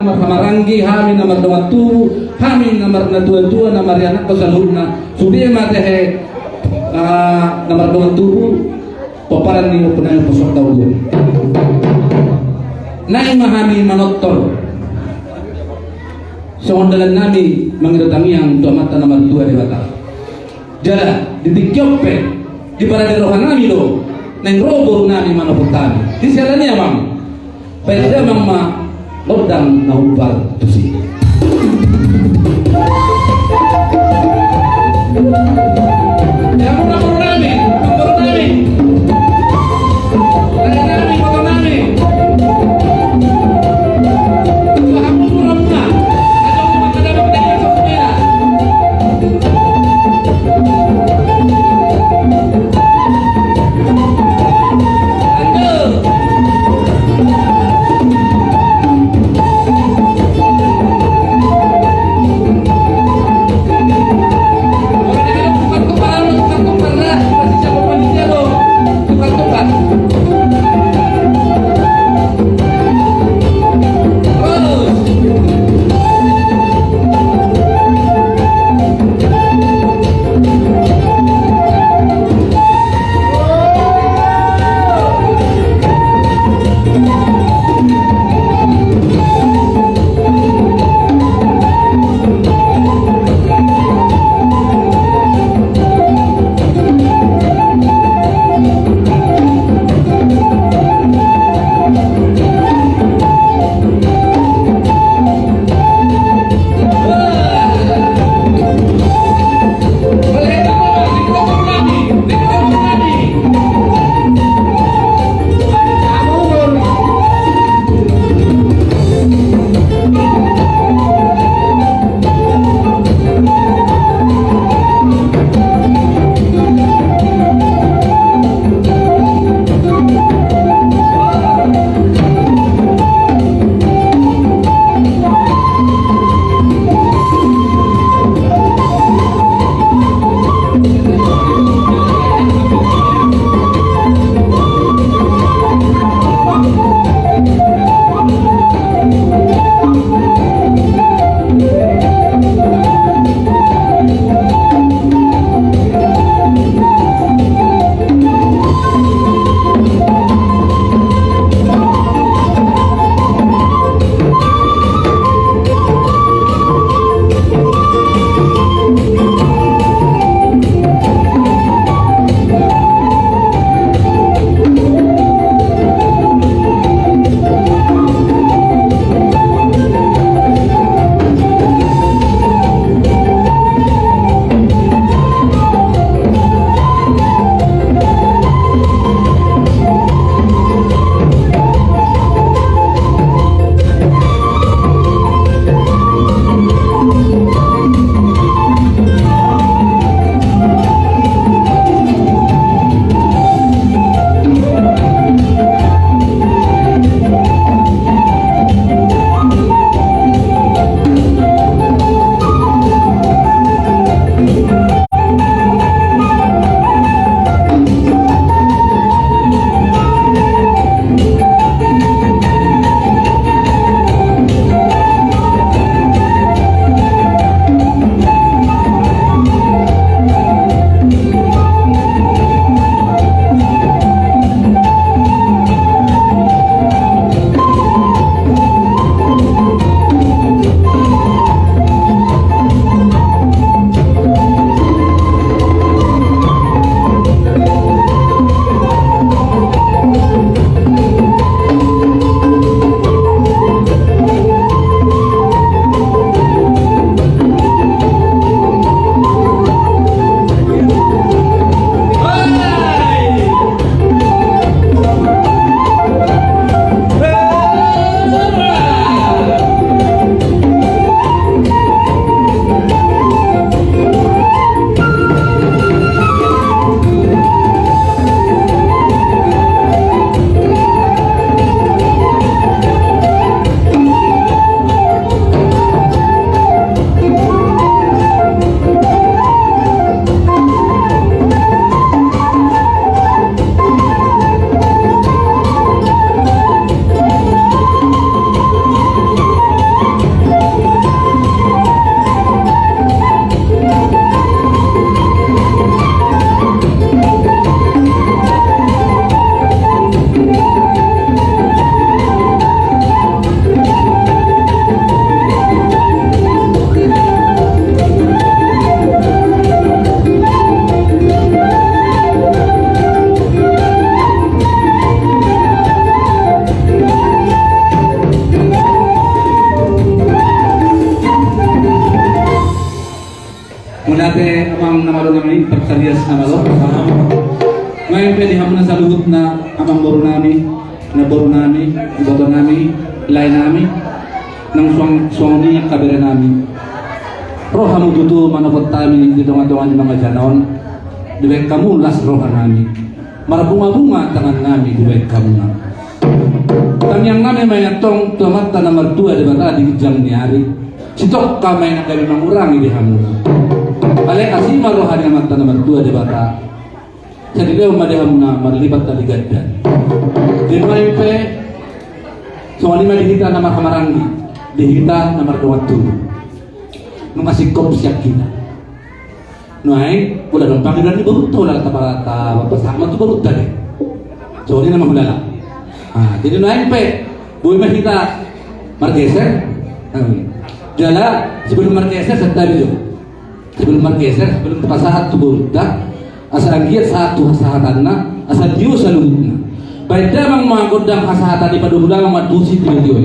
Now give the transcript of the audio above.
Maranggi hamin namar domatu hamin namar na tua namar anak ko sa luna sudia matehe namar domatu paparan ni upunan posok tawon nai mahami manottor sondalan nami mangidatami yang tua mata namar dua di mata jala ditikyope di para rohan nami lo neng robo nami manoputani di selani amam pada mama lodang naubal tusi Mula te amang namalo namin, perkalias namalo. Ngayon pwede hamon na sa luhut na amang boro namin, na boro namin, iboto namin, ilay namin, ng suwang niya kabira namin. Roha mo dudu manapot kami dito nga doon mga janon. Dibay kamu las roha namin. Marabunga-bunga tangan namin dibay kamu na. Tanyang namin may natong tumat na martua di ba di jam niari. Sitok kamay na kami mangurangi di hamuna. Alay kasi maroha di mata na martua di ba ta. Sa dito madiham na marlibat na ligaddan. Di ba yung pe so alima dihita na marhamarangi. Dihita na marduwat tulo. Nung kasikop siya kita. Nuay, wala nang pangilan ni Barut, wala ka para pasama to Barut tadi. So ini nama hulala. Jadi nuay pe, buhay mahita margeser. Jala sebelum margeser sedari jo. Sebelum margeser, sebelum pasahat tu Barut asa anggir satu hasahatanna, asa diu salutna. Baik damang mga kodang hasahatan di paduhulang matusi tiyo.